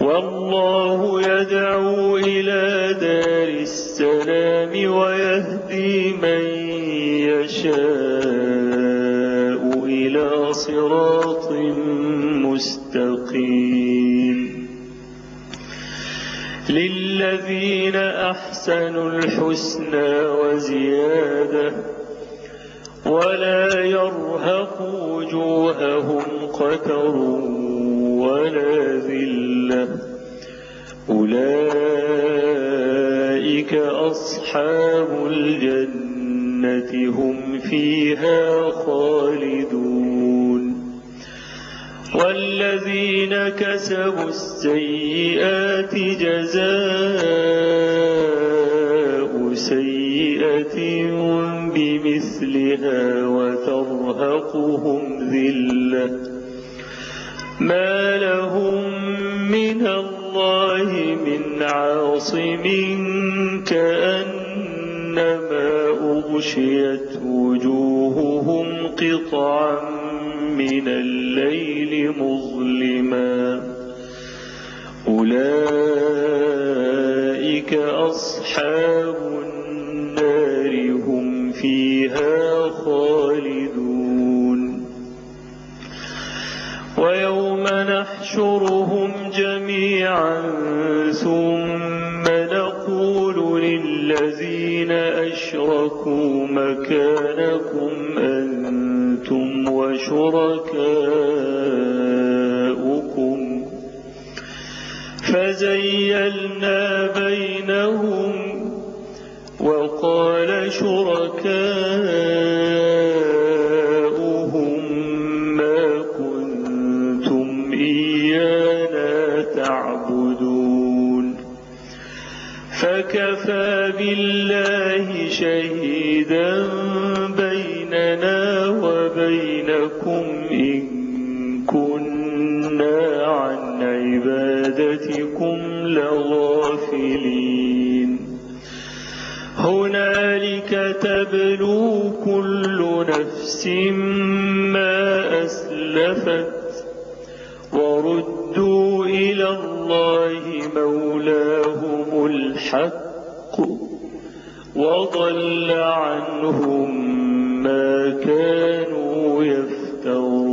والله يدعو إلى دار السلام ويهدي من يشاء إلى صراط مستقيم. للذين أحسنوا الحسنى وزيادة ولا يرهق وجوههم قتر ولا ذلة أولئك أصحاب الجنة هم فيها خالدون. والذين كسبوا السيئات جزاء سيئة بمثلها وترهقهم ذلة ما لهم من الله من عاصم كأنما أغشيت وجوههم قطعا من الليل مظلما أولئك أصحاب النار هم فيها خالدون. ويوم نحشرهم جميعا ثم نقول للذين أشركوا مكانكم أنتم وشركاؤكم فزيلنا بينهم وقال شركاؤهم ما كنتم إيانا تعبدون فكفى بالله شهيدا بيننا وبينكم إن كنا عن عبادتكم لغافلين. هنالك تبلو كل نفس ما أسلفت وردوا إلى الله مولاهم الحق وضل عنهم ما كانوا يفترون.